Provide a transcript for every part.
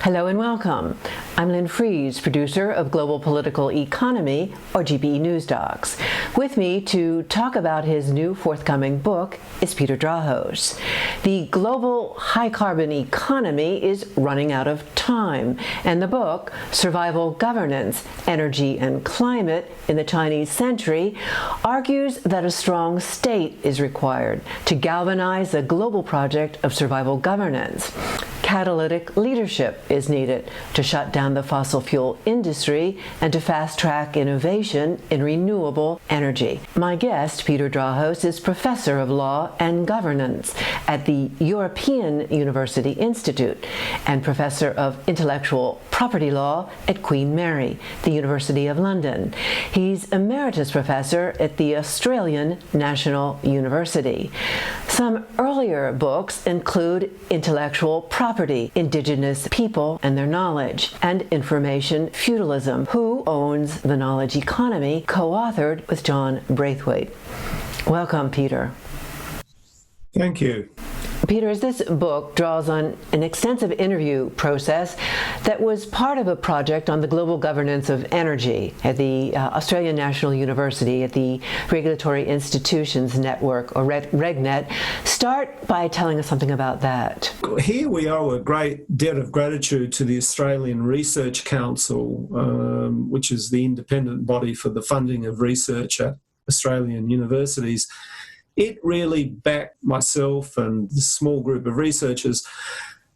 Hello and welcome. I'm Lynn Fries, producer of Global Political Economy, or GPE News Docs. With me to talk about his new forthcoming book is Peter Drahos. The global high-carbon economy is running out of time, and the book, Survival Governance, Energy and Climate in the Chinese Century, argues that a strong state is required to galvanize a global project of survival governance. Catalytic leadership is needed to shut down the fossil fuel industry and to fast-track innovation in renewable energy. My guest, Peter Drahos, is Professor of Law and Governance at the European University Institute and Professor of Intellectual Property Law at Queen Mary, the University of London. He's Emeritus Professor at the Australian National University. Some earlier books include Intellectual Property, Indigenous People and Their Knowledge, and Information Feudalism, Who Owns the Knowledge Economy, co-authored with John Braithwaite. Welcome, Peter. Thank you. Peter, this book draws on an extensive interview process that was part of a project on the global governance of energy at the Australian National University at the Regulatory Institutions Network, or RegNet. Start by telling us something about that. Here we owe a great debt of gratitude to the Australian Research Council, which is the independent body for the funding of research at Australian universities. It really backed myself and the small group of researchers,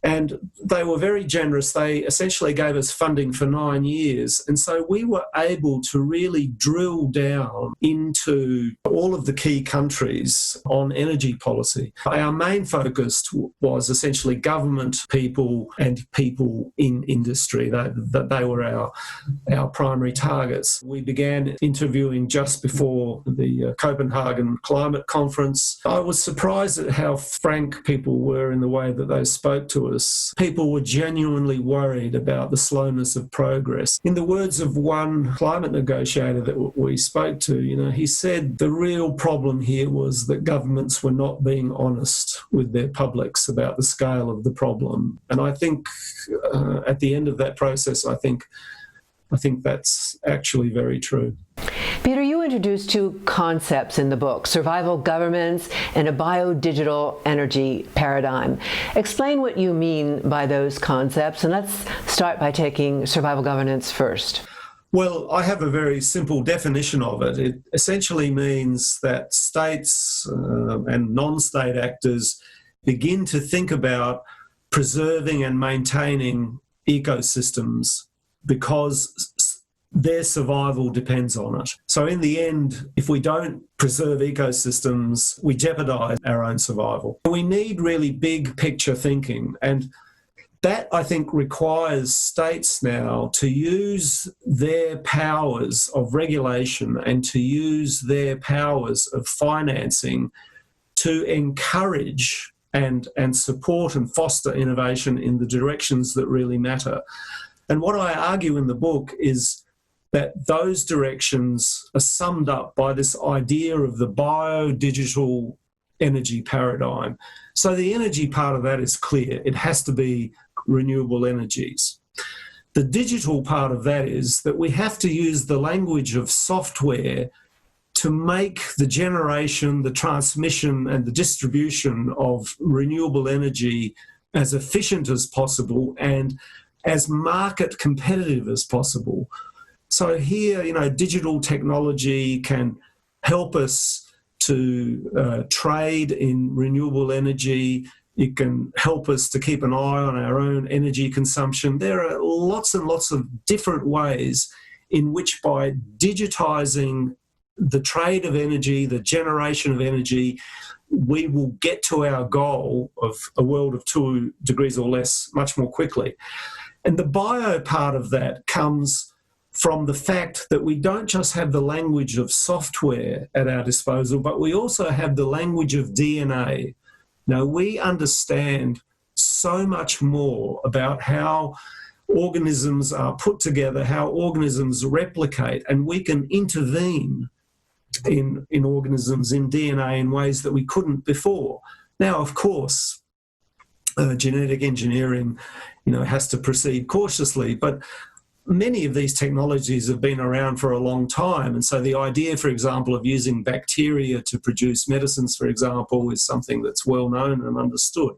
and they were very generous. They essentially gave us funding for 9 years, and so we were able to really drill down into all of the key countries on energy policy. Our main focus was essentially government people and people in industry. That they were our primary targets. We began interviewing just before the Copenhagen Climate Conference. I was surprised at how frank people were in the way that they spoke to us. People were genuinely worried about the slowness of progress. In the words of one climate negotiator that we spoke to, he said the real problem here was that governments were not being honest with their publics about the scale of the problem. And I think at the end of that process, I think that's actually very true. Peter, you introduced two concepts in the book, survival governance and a BioDigital energy paradigm. Explain what you mean by those concepts, and let's start by taking survival governance first. Well, I have a very simple definition of it. It essentially means that states and non-state actors begin to think about preserving and maintaining ecosystems because their survival depends on it. So in the end, if we don't preserve ecosystems, we jeopardize our own survival. We need really big picture thinking, and that, I think, requires states now to use their powers of regulation and to use their powers of financing to encourage and support and foster innovation in the directions that really matter. And what I argue in the book is that those directions are summed up by this idea of the biodigital energy paradigm. So the energy part of that is clear. It has to be renewable energies. The digital part of that is that we have to use the language of software to make the generation, the transmission, and the distribution of renewable energy as efficient as possible and as market competitive as possible. So here, digital technology can help us to trade in renewable energy. It can help us to keep an eye on our own energy consumption. There are lots and lots of different ways in which, by digitizing the trade of energy, the generation of energy, we will get to our goal of a world of 2 degrees or less much more quickly. And the bio part of that comes from the fact that we don't just have the language of software at our disposal, but we also have the language of DNA. Now, we understand so much more about how organisms are put together, how organisms replicate, and we can intervene in organisms, in DNA, in ways that we couldn't before. Now, of course, genetic engineering has to proceed cautiously. But many of these technologies have been around for a long time. And so the idea, for example, of using bacteria to produce medicines, for example, is something that's well known and understood.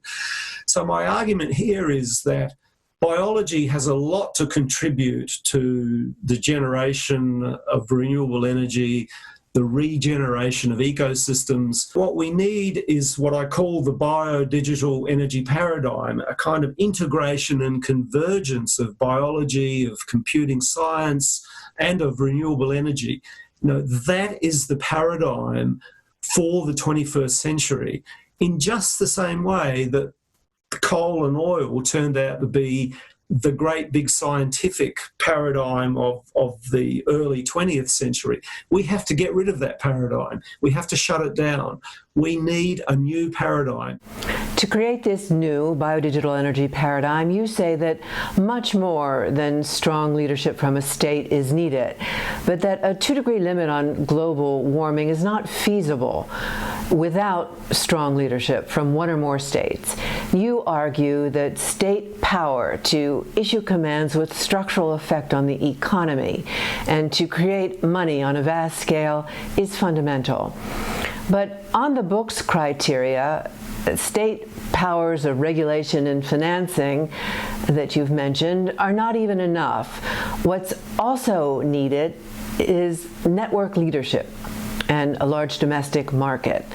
So my argument here is that biology has a lot to contribute to the generation of renewable energy, the regeneration of ecosystems. What we need is what I call the BioDigital energy paradigm, a kind of integration and convergence of biology, of computing science, and of renewable energy. That is the paradigm for the 21st century, in just the same way that coal and oil turned out to be the great big scientific paradigm of the early 20th century. We have to get rid of that paradigm. We have to shut it down. We need a new paradigm. To create this new biodigital energy paradigm, you say that much more than strong leadership from a state is needed, but that a 2-degree limit on global warming is not feasible without strong leadership from one or more states. You argue that state power to issue commands with structural effect on the economy and to create money on a vast scale is fundamental. But on the book's criteria, state powers of regulation and financing that you've mentioned are not even enough. What's also needed is network leadership and a large domestic market.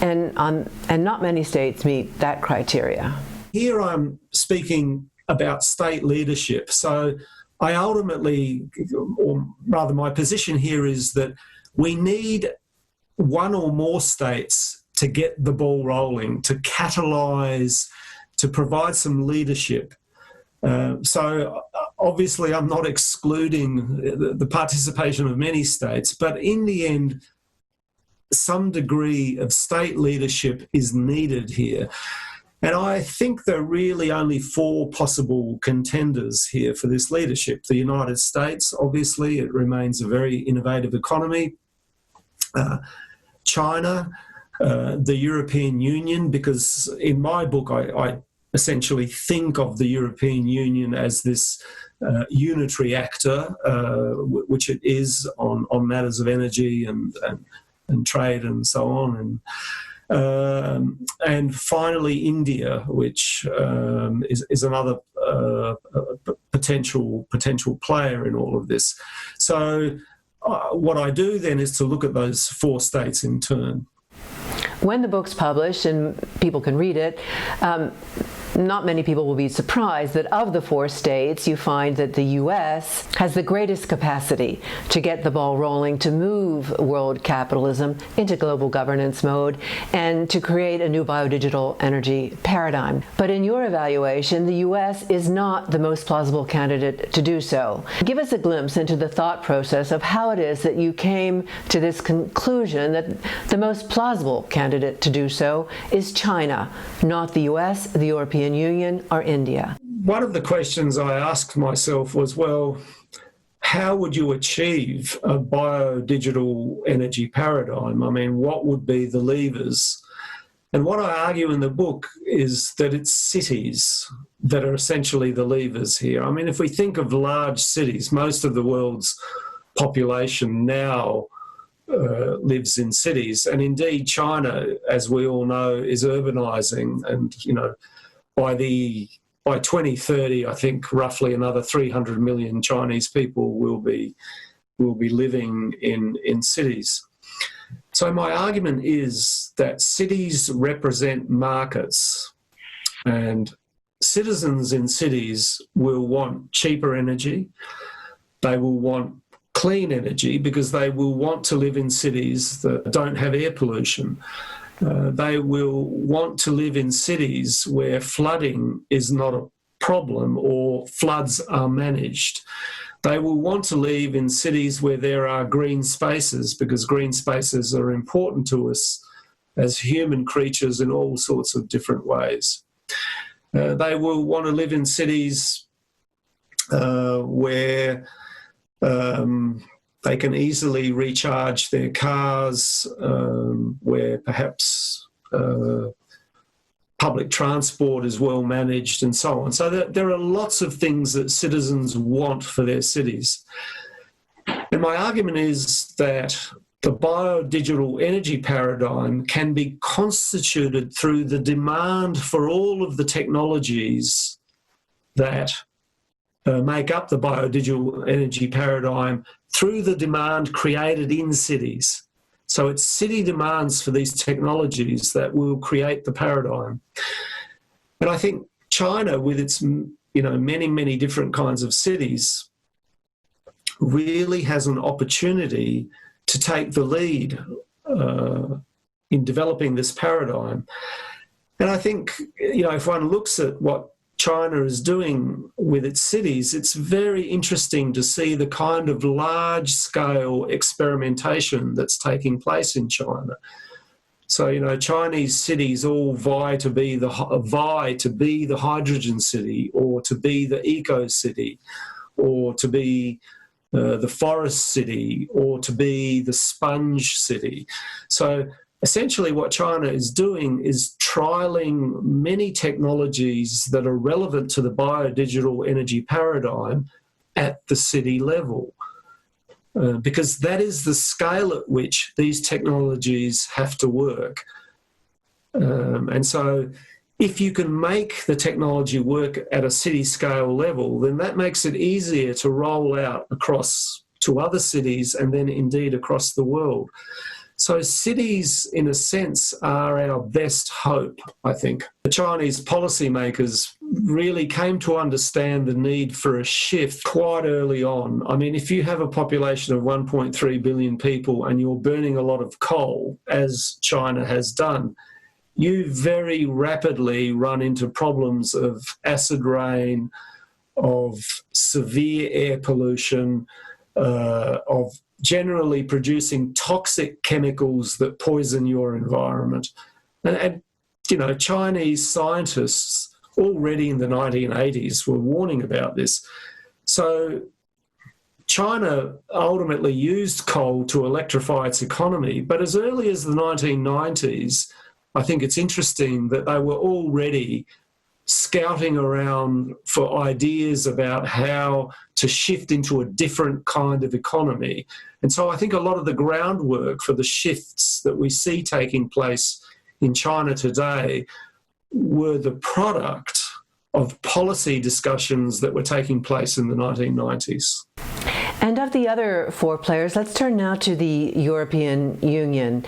And not many states meet that criteria. Here I'm speaking about state leadership. So I ultimately, or rather my position here is that we need one or more states to get the ball rolling, to catalyse, to provide some leadership. So obviously I'm not excluding the participation of many states, but in the end, some degree of state leadership is needed here. And I think there are really only 4 possible contenders here for this leadership. The United States, obviously, it remains a very innovative economy. China, the European Union, because in my book I essentially think of the European Union as this unitary actor, which it is on matters of energy and trade and so on. And finally, India, which is another potential player in all of this. So what I do then is to look at those 4 states in turn. When the book's published and people can read it, not many people will be surprised that of the 4 states, you find that the U.S. has the greatest capacity to get the ball rolling, to move world capitalism into global governance mode, and to create a new biodigital energy paradigm. But in your evaluation, the U.S. is not the most plausible candidate to do so. Give us a glimpse into the thought process of how it is that you came to this conclusion that the most plausible candidate to do so is China, not the U.S., the European Union, or India. One of the questions I asked myself was, well, how would you achieve a biodigital energy paradigm? I mean, what would be the levers? And what I argue in the book is that it's cities that are essentially the levers here. I mean, if we think of large cities, most of the world's population now lives in cities. And indeed, China, as we all know, is urbanising. And, by 2030, I think roughly another 300 million Chinese people will be living in cities. So my argument is that cities represent markets, and citizens in cities will want cheaper energy. They will want clean energy because they will want to live in cities that don't have air pollution. They will want to live in cities where flooding is not a problem or floods are managed. They will want to live in cities where there are green spaces because green spaces are important to us as human creatures in all sorts of different ways. They will want to live in cities where they can easily recharge their cars, where perhaps public transport is well managed and so on. So there are lots of things that citizens want for their cities. And my argument is that the biodigital energy paradigm can be constituted through the demand for all of the technologies that make up the biodigital energy paradigm through the demand created in cities. So it's city demands for these technologies that will create the paradigm. And I think China, with its many, many different kinds of cities, really has an opportunity to take the lead in developing this paradigm. And I think, if one looks at what China is doing with its cities, it's very interesting to see the kind of large-scale experimentation that's taking place in China. So, Chinese cities all vie to be the hydrogen city, or to be the eco city, or to be the forest city, or to be the sponge city. So essentially what China is doing is trialling many technologies that are relevant to the biodigital energy paradigm at the city level, because that is the scale at which these technologies have to work. And so if you can make the technology work at a city scale level, then that makes it easier to roll out across to other cities and then indeed across the world. So cities, in a sense, are our best hope, I think. The Chinese policymakers really came to understand the need for a shift quite early on. I mean, if you have a population of 1.3 billion people and you're burning a lot of coal, as China has done, you very rapidly run into problems of acid rain, of severe air pollution, of generally producing toxic chemicals that poison your environment. And Chinese scientists already in the 1980s were warning about this. So China ultimately used coal to electrify its economy, but as early as the 1990s, I think it's interesting that they were already scouting around for ideas about how to shift into a different kind of economy. And so I think a lot of the groundwork for the shifts that we see taking place in China today were the product of policy discussions that were taking place in the 1990s. And of the other four players, let's turn now to the European Union.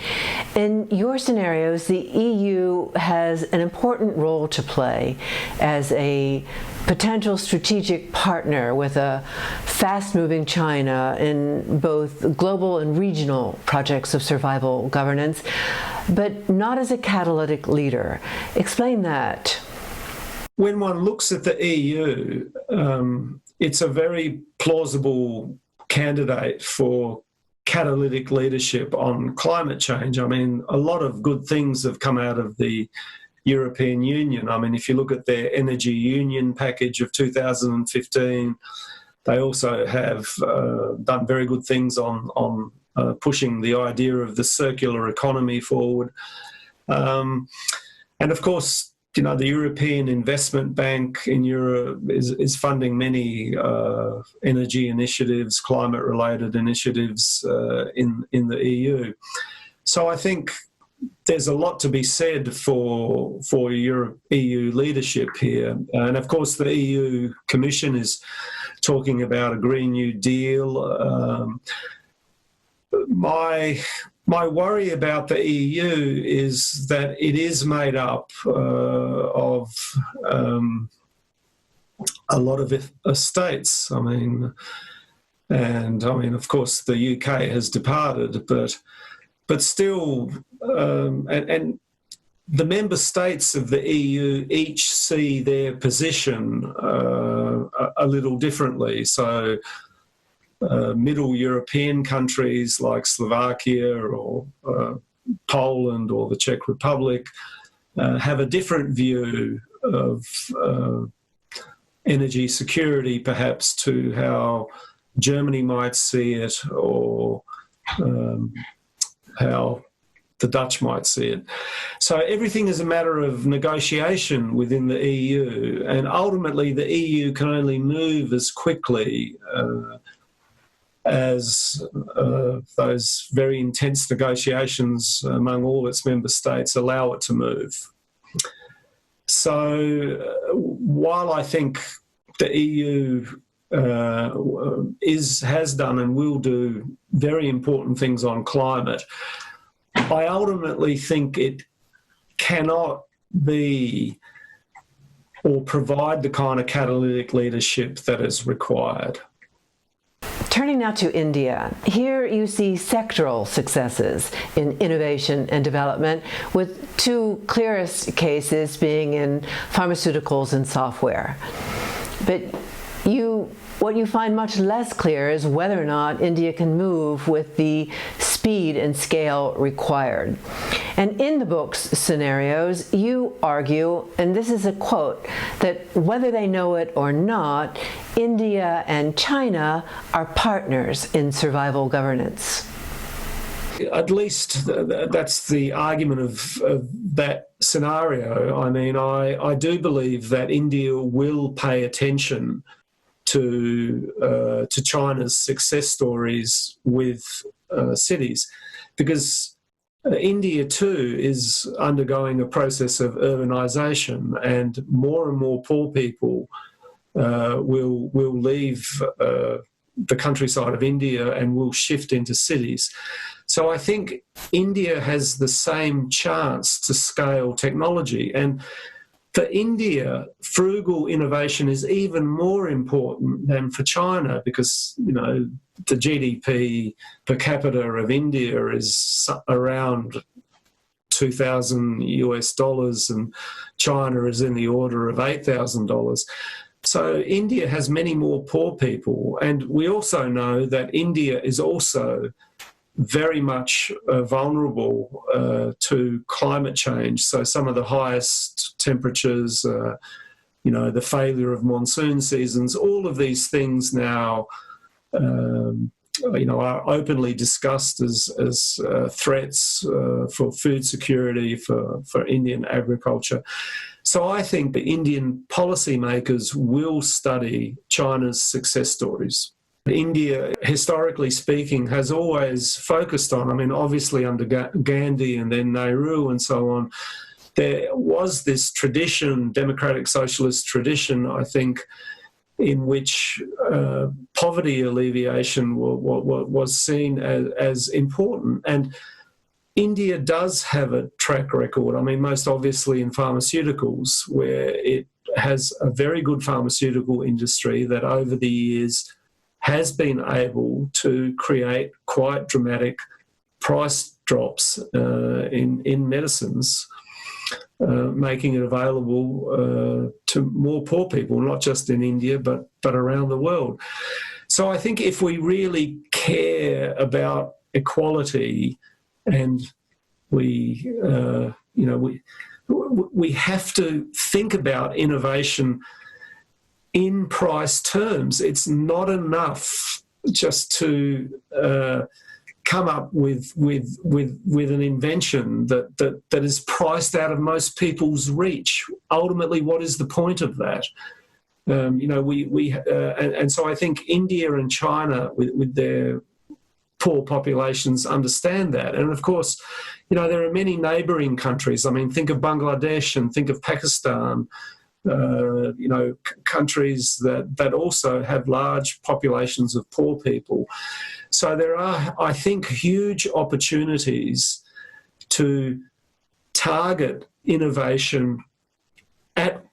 In your scenarios, the EU has an important role to play as a potential strategic partner with a fast-moving China in both global and regional projects of survival governance, but not as a catalytic leader. Explain that. When one looks at the EU, it's a very plausible candidate for catalytic leadership on climate change. I mean, a lot of good things have come out of the European Union. I mean, if you look at their Energy Union package of 2015, they also have done very good things on pushing the idea of the circular economy forward. And of course, the European Investment Bank in Europe is funding many energy initiatives, climate-related initiatives in the EU. So I think there's a lot to be said for EU leadership here. And of course, the EU Commission is talking about a Green New Deal. My worry about the EU is that it is made up of a lot of states. I mean, of course, the UK has departed, but still, and the member states of the EU each see their position a little differently. So middle European countries like Slovakia or Poland or the Czech Republic have a different view of energy security perhaps to how Germany might see it, or how the Dutch might see it. So everything is a matter of negotiation within the EU, and ultimately the EU can only move as quickly as those very intense negotiations among all its member states allow it to move. So while I think the EU has done and will do very important things on climate, I ultimately think it cannot be or provide the kind of catalytic leadership that is required. Turning now to India, here you see sectoral successes in innovation and development, with two clearest cases being in pharmaceuticals and software. But what you find much less clear is whether or not India can move with the speed and scale required. And in the book's scenarios, you argue, and this is a quote, that whether they know it or not, India and China are partners in survival governance. At least that's the argument of that scenario. I mean, I do believe that India will pay attention to China's success stories with cities, because India too is undergoing a process of urbanisation, and more poor people will leave the countryside of India and will shift into cities. So I think India has the same chance to scale technology. And for India, frugal innovation is even more important than for China, because, you know, the GDP per capita of India is around $2,000 and China is in the order of $8,000. So India has many more poor people. And we also know that India is also very much vulnerable to climate change. So some of the highest temperatures, the failure of monsoon seasons, all of these things now, are openly discussed as threats for food security, for Indian agriculture. So I think the Indian policymakers will study China's success stories. India, historically speaking, has always focused on, obviously under Gandhi and then Nehru and so on, there was this tradition, democratic socialist tradition, I think, in which poverty alleviation was seen as important. And India does have a track record, most obviously in pharmaceuticals, where it has a very good pharmaceutical industry that over the years has been able to create quite dramatic price drops in medicines, making it available to more poor people, not just in India, but around the world. So I think if we really care about equality, and we have to think about innovation in price terms. It's not enough just to come up with an invention that is priced out of most people's reach. Ultimately, what is the point of that? And so I think India and China, with their poor populations, understand that. And of course, there are many neighbouring countries. Think of Bangladesh and think of Pakistan. Countries that also have large populations of poor people. So there are, I think, huge opportunities to target innovation at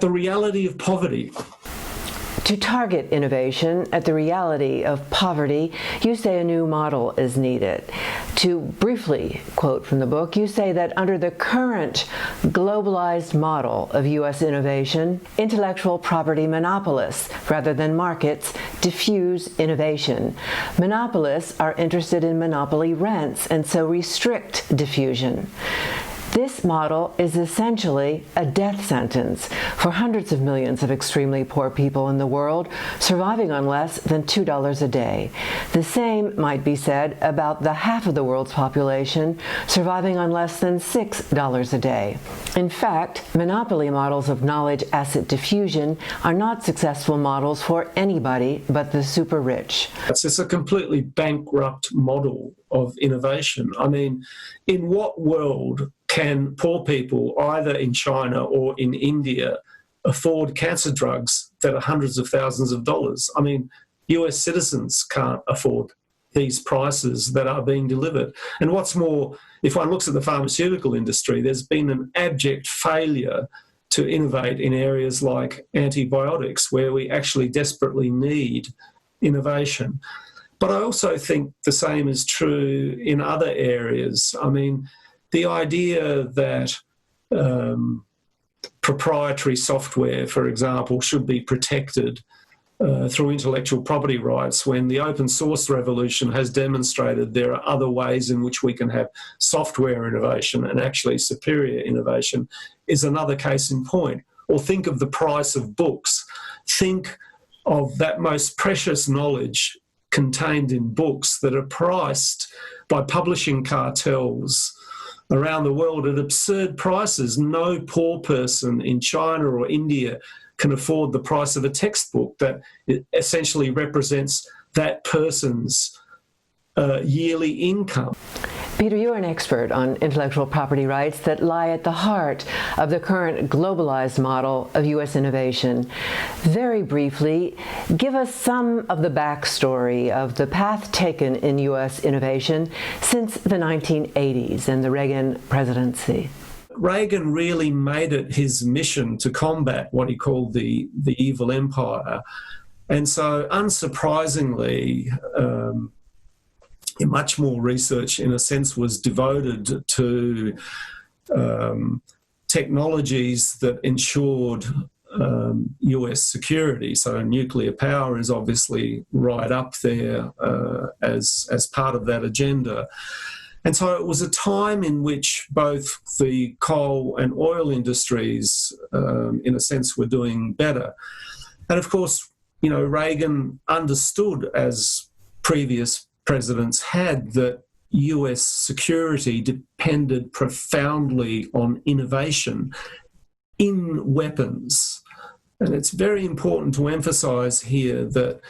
the reality of poverty. To target innovation at the reality of poverty, you say a new model is needed. To briefly quote from the book, you say that under the current globalized model of U.S. innovation, intellectual property monopolists, rather than markets, diffuse innovation. Monopolists are interested in monopoly rents and so restrict diffusion. This model is essentially a death sentence for hundreds of millions of extremely poor people in the world, surviving on less than $2 a day. The same might be said about the half of the world's population surviving on less than $6 a day. In fact, monopoly models of knowledge asset diffusion are not successful models for anybody but the super rich. It's a completely bankrupt model of innovation. I mean, in what world can poor people, either in China or in India, afford cancer drugs that are hundreds of thousands of dollars? I mean, US citizens can't afford these prices that are being delivered. And what's more, if one looks at the pharmaceutical industry, there's been an abject failure to innovate in areas like antibiotics, where we actually desperately need innovation. But I also think the same is true in other areas. I mean, the idea that proprietary software, for example, should be protected through intellectual property rights, when the open source revolution has demonstrated there are other ways in which we can have software innovation and actually superior innovation, is another case in point. Or think of the price of books. Think of that most precious knowledge contained in books that are priced by publishing cartels around the world at absurd prices. No poor person in China or India can afford the price of a textbook that essentially represents that person's yearly income. Peter, you're an expert on intellectual property rights that lie at the heart of the current globalized model of U.S. innovation. Very briefly, give us some of the backstory of the path taken in U.S. innovation since the 1980s and the Reagan presidency. Reagan really made it his mission to combat what he called the evil empire. And so, unsurprisingly, much more research, in a sense, was devoted to technologies that ensured US security. So nuclear power is obviously right up there as part of that agenda. And so it was a time in which both the coal and oil industries, in a sense, were doing better. And of course, you know, Reagan understood, as previous presidents had, that US security depended profoundly on innovation in weapons. And it's very important to emphasise here that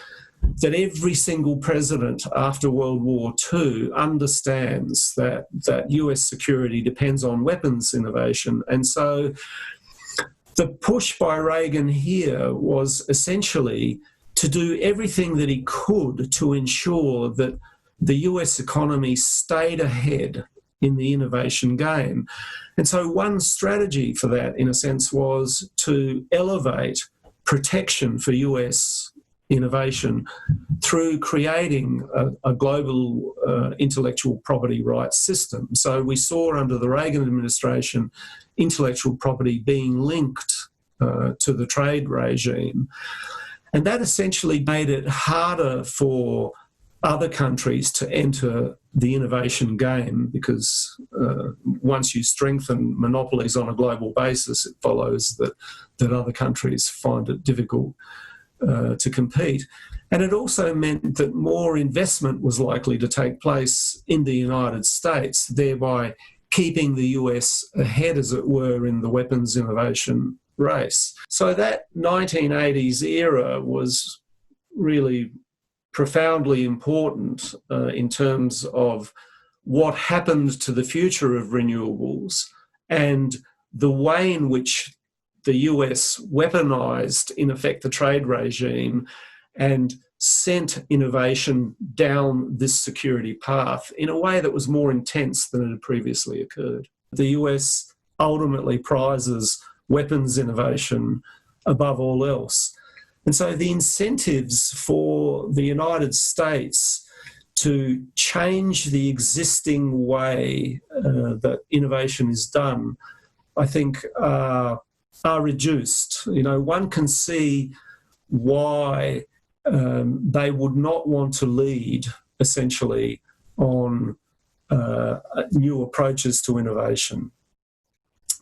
every single president after World War II understands that US security depends on weapons innovation. And so the push by Reagan here was essentially to do everything that he could to ensure that the US economy stayed ahead in the innovation game. And so one strategy for that, in a sense, was to elevate protection for US innovation through creating a global intellectual property rights system. So we saw under the Reagan administration intellectual property being linked to the trade regime. And that essentially made it harder for other countries to enter the innovation game, because once you strengthen monopolies on a global basis, it follows that other countries find it difficult to compete. And it also meant that more investment was likely to take place in the United States, thereby keeping the US ahead, as it were, in the weapons innovation race. So that 1980s era was really profoundly important in terms of what happened to the future of renewables and the way in which the US weaponized, in effect, the trade regime and sent innovation down this security path in a way that was more intense than it had previously occurred. The US ultimately prizes weapons innovation above all else. And so the incentives for the United States to change the existing way that innovation is done, I think, are reduced. You know, one can see why they would not want to lead, essentially, on new approaches to innovation.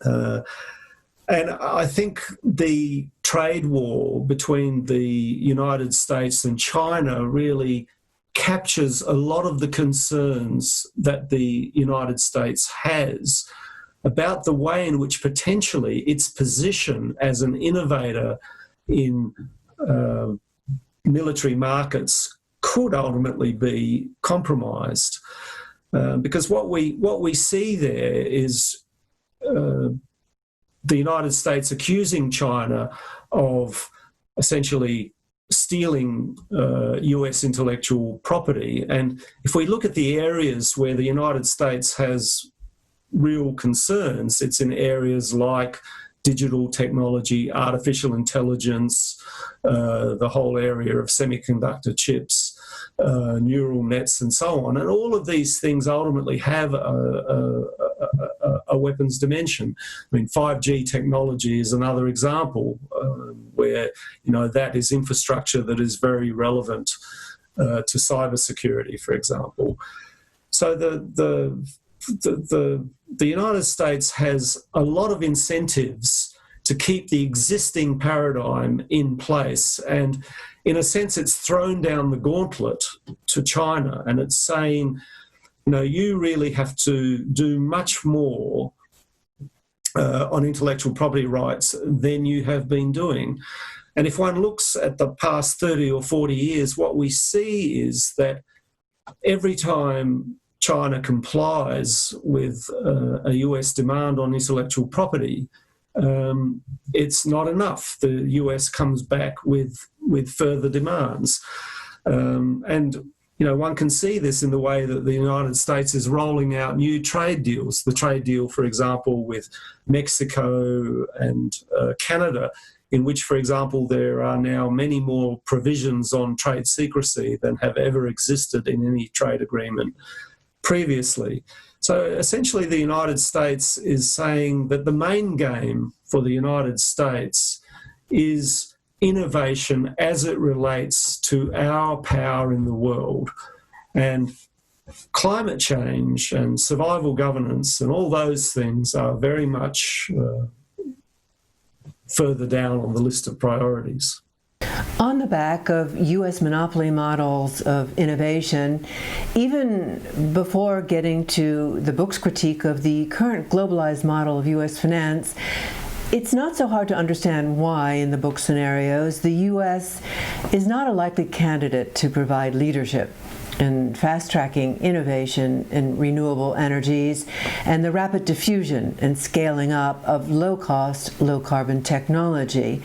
And I think the trade war between the United States and China really captures a lot of the concerns that the United States has about the way in which potentially its position as an innovator in military markets could ultimately be compromised. Because what we see there is the United States accusing China of essentially stealing US intellectual property. And if we look at the areas where the United States has real concerns, it's in areas like digital technology, artificial intelligence, the whole area of semiconductor chips, neural nets and so on. And all of these things ultimately have a weapons dimension. I mean, 5G technology is another example where, that is infrastructure that is very relevant to cybersecurity, for example. So the United States has a lot of incentives to keep the existing paradigm in place. And in a sense, it's thrown down the gauntlet to China, and it's saying, you really have to do much more on intellectual property rights than you have been doing. And if one looks at the past 30 or 40 years, what we see is that every time China complies with a US demand on intellectual property, it's not enough. The US comes back with further demands. One can see this in the way that the United States is rolling out new trade deals. The trade deal, for example, with Mexico and Canada, in which, for example, there are now many more provisions on trade secrecy than have ever existed in any trade agreement previously. So essentially the United States is saying that the main game for the United States is innovation as it relates to our power in the world. And climate change and survival governance and all those things are very much further down on the list of priorities. On the back of U.S. monopoly models of innovation, even before getting to the book's critique of the current globalized model of U.S. finance, it's not so hard to understand why, in the book scenarios, the U.S. is not a likely candidate to provide leadership in fast-tracking innovation in renewable energies and the rapid diffusion and scaling up of low-cost, low-carbon technology.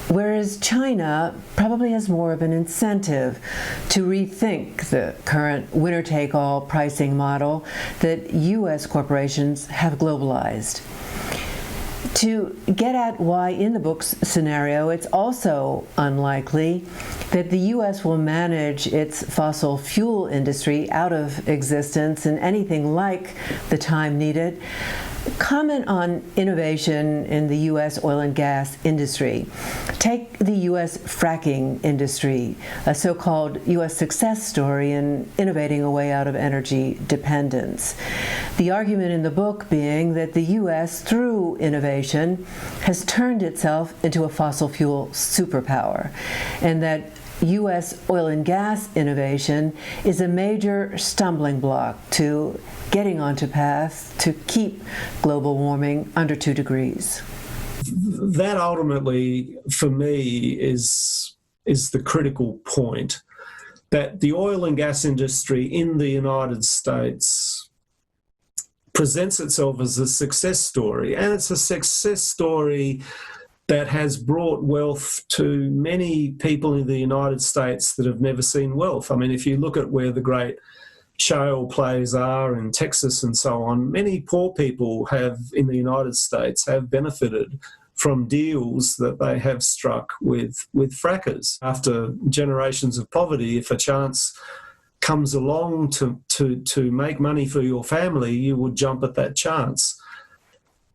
Whereas China probably has more of an incentive to rethink the current winner-take-all pricing model that U.S. corporations have globalized. To get at why, in the book's scenario, it's also unlikely that the U.S. will manage its fossil fuel industry out of existence in anything like the time needed, comment on innovation in the U.S. oil and gas industry. Take the U.S. fracking industry, a so-called U.S. success story in innovating a way out of energy dependence. The argument in the book being that the U.S., through innovation, has turned itself into a fossil fuel superpower, and that U.S. oil and gas innovation is a major stumbling block to getting onto path to keep global warming under 2 degrees. That ultimately, for me, is the critical point, that the oil and gas industry in the United States presents itself as a success story, and it's a success story that has brought wealth to many people in the United States that have never seen wealth. I mean, if you look at where the great shale plays are in Texas and so on, many poor people in the United States have benefited from deals that they have struck with frackers. After generations of poverty, if a chance comes along to make money for your family, you would jump at that chance.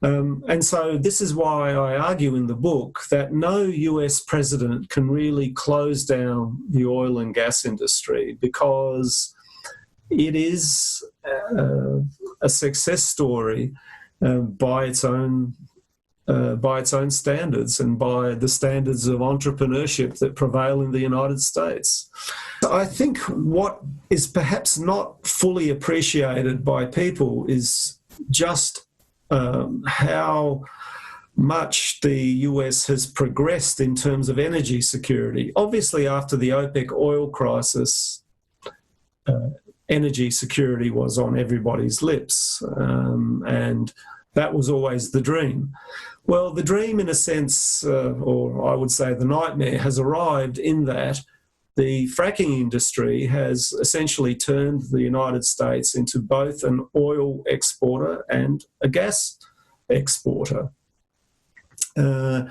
And so this is why I argue in the book that no US president can really close down the oil and gas industry, because it is a success story by its own standards and by the standards of entrepreneurship that prevail in the United States. I think what is perhaps not fully appreciated by people is just how much the US has progressed in terms of energy security. Obviously, after the OPEC oil crisis, energy security was on everybody's lips, and that was always the dream. Well, the dream, in a sense, or I would say the nightmare, has arrived in that the fracking industry has essentially turned the United States into both an oil exporter and a gas exporter. And,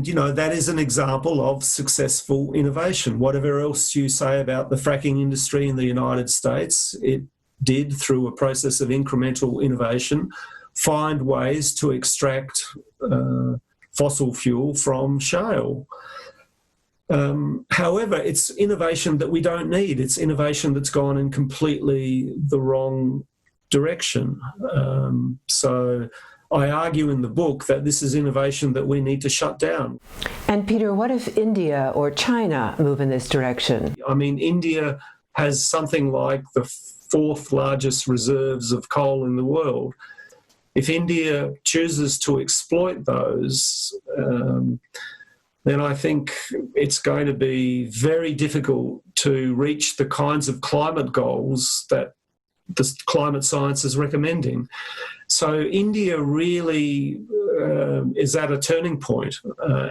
you know, that is an example of successful innovation. Whatever else you say about the fracking industry in the United States, it did, through a process of incremental innovation, find ways to extract fossil fuel from shale. However, it's innovation that we don't need. It's innovation that's gone in completely the wrong direction. So I argue in the book that this is innovation that we need to shut down. And Peter, what if India or China move in this direction? I mean, India has something like the fourth largest reserves of coal in the world. If India chooses to exploit those, then I think it's going to be very difficult to reach the kinds of climate goals that the climate science is recommending. So India really is at a turning point,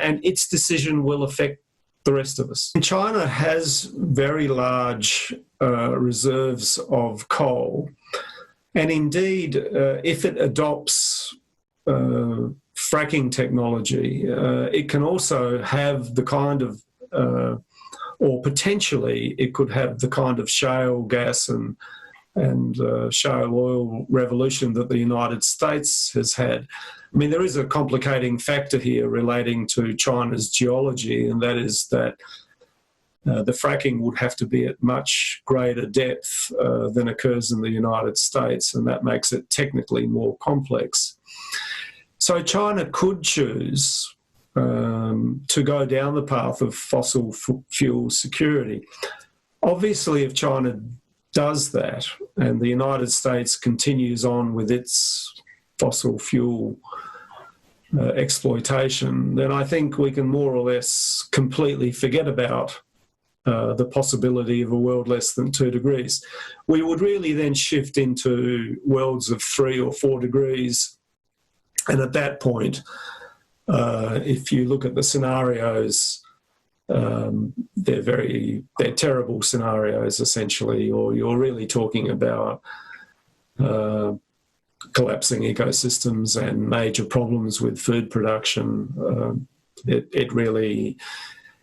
and its decision will affect the rest of us. China has very large reserves of coal, and indeed, if it adopts fracking technology, it can also have the kind of, or potentially it could have the kind of shale gas and shale oil revolution that the United States has had. I mean, there is a complicating factor here relating to China's geology, and that is that the fracking would have to be at much greater depth than occurs in the United States, and that makes it technically more complex. So China could choose to go down the path of fossil fuel security. Obviously, if China does that and the United States continues on with its fossil fuel exploitation, then I think we can more or less completely forget about the possibility of a world less than 2 degrees. We would really then shift into worlds of 3 or 4 degrees. And at that point, if you look at the scenarios, they're terrible scenarios, essentially, or you're really talking about collapsing ecosystems and major problems with food production. It really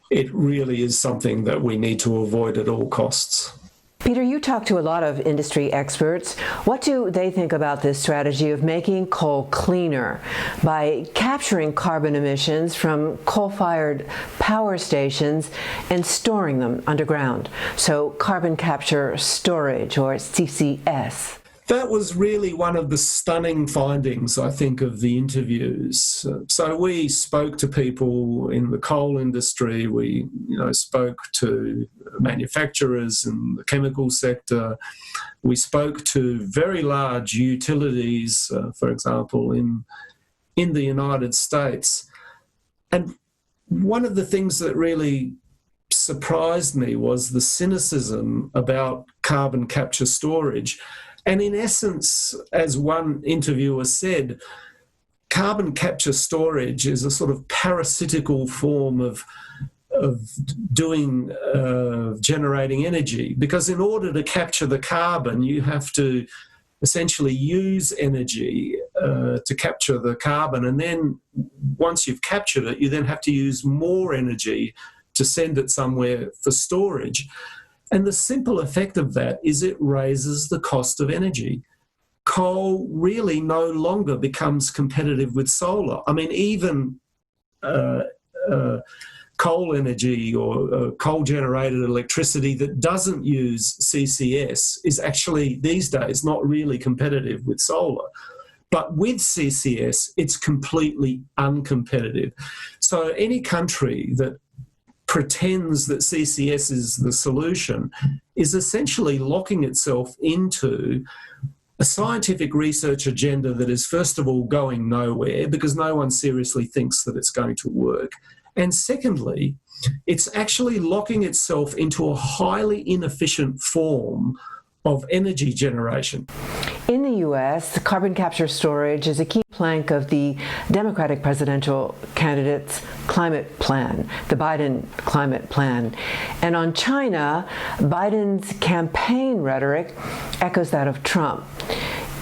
is something that we need to avoid at all costs. Peter, you talk to a lot of industry experts. What do they think about this strategy of making coal cleaner by capturing carbon emissions from coal-fired power stations and storing them underground? So carbon capture storage, or CCS. That was really one of the stunning findings, I think, of the interviews. So we spoke to people in the coal industry, we spoke to manufacturers in the chemical sector, we spoke to very large utilities, for example, in the United States. And one of the things that really surprised me was the cynicism about carbon capture storage. And in essence, as one interviewer said, carbon capture storage is a sort of parasitical form of generating energy, because in order to capture the carbon, you have to essentially use energy to capture the carbon. And then once you've captured it, you then have to use more energy to send it somewhere for storage. And the simple effect of that is it raises the cost of energy. Coal really no longer becomes competitive with solar. I mean, even coal energy or coal-generated electricity that doesn't use CCS is actually, these days, not really competitive with solar. But with CCS, it's completely uncompetitive. So any country that pretends that CCS is the solution is essentially locking itself into a scientific research agenda that is, first of all, going nowhere because no one seriously thinks that it's going to work. And secondly, it's actually locking itself into a highly inefficient form of energy generation. In the U.S., carbon capture storage is a key plank of the Democratic presidential candidate's climate plan, the Biden climate plan. And on China, Biden's campaign rhetoric echoes that of Trump.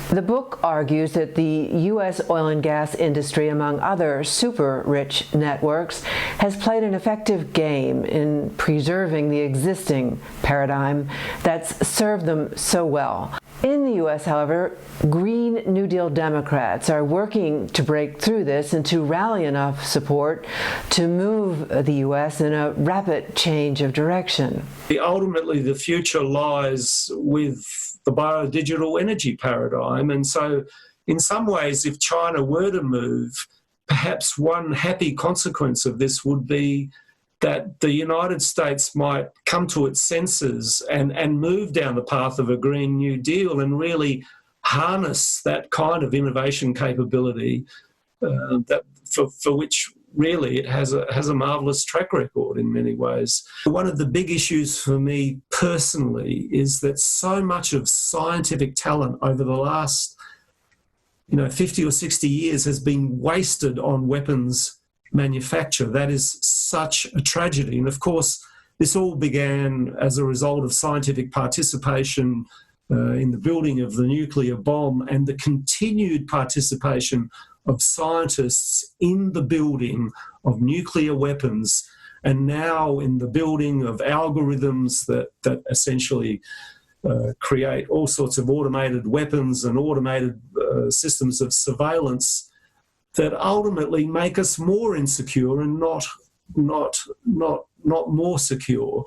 The book argues that the U.S. oil and gas industry, among other super-rich networks, has played an effective game in preserving the existing paradigm that's served them so well. In the U.S., however, Green New Deal Democrats are working to break through this and to rally enough support to move the U.S. in a rapid change of direction. Ultimately, the future lies with the BioDigital energy paradigm. And so in some ways, if China were to move, perhaps one happy consequence of this would be that the United States might come to its senses and move down the path of a Green New Deal and really harness that kind of innovation capability that for which really it has a marvellous track record in many ways. One of the big issues for me personally is that so much of scientific talent over the last 50 or 60 years has been wasted on weapons manufacture. That is such a tragedy. And of course, this all began as a result of scientific participation in the building of the nuclear bomb and the continued participation of scientists in the building of nuclear weapons and now in the building of algorithms that essentially create all sorts of automated weapons and automated systems of surveillance that ultimately make us more insecure and not more secure.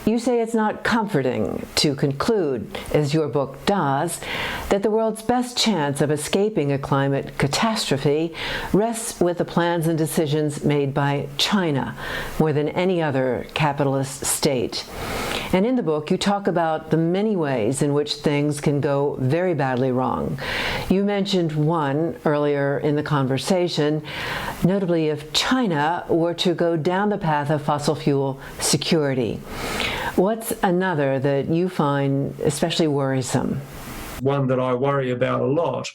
You say it's not comforting to conclude, as your book does, that the world's best chance of escaping a climate catastrophe rests with the plans and decisions made by China more than any other capitalist state. And in the book, you talk about the many ways in which things can go very badly wrong. You mentioned one earlier in the conversation, notably if China were to go down the path of fossil fuel security. What's another that you find especially worrisome? One that I worry about a lot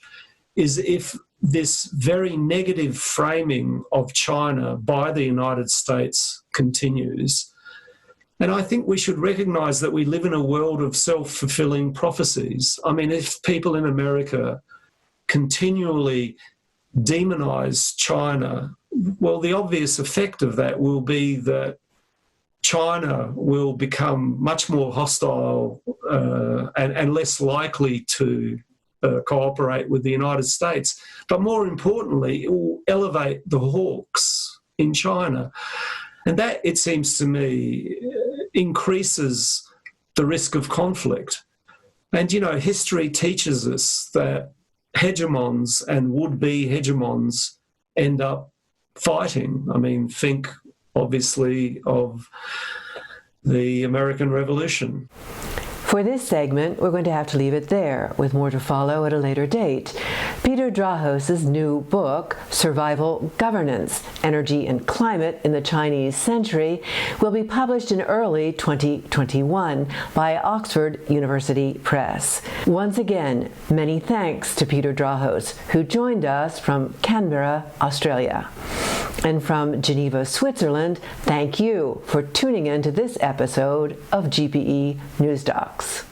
is if this very negative framing of China by the United States continues. And I think we should recognise that we live in a world of self-fulfilling prophecies. I mean, if people in America continually demonise China, well, the obvious effect of that will be that China will become much more hostile and less likely to cooperate with the United States. But more importantly, it will elevate the hawks in China. And that, it seems to me, increases the risk of conflict. And, history teaches us that hegemons and would-be hegemons end up fighting. I mean, think obviously of the American Revolution. For this segment, we're going to have to leave it there, with more to follow at a later date. Peter Drahos' new book, Survival Governance, Energy and Climate in the Chinese Century, will be published in early 2021 by Oxford University Press. Once again, many thanks to Peter Drahos, who joined us from Canberra, Australia. And from Geneva, Switzerland, thank you for tuning in to this episode of GPE News Docs.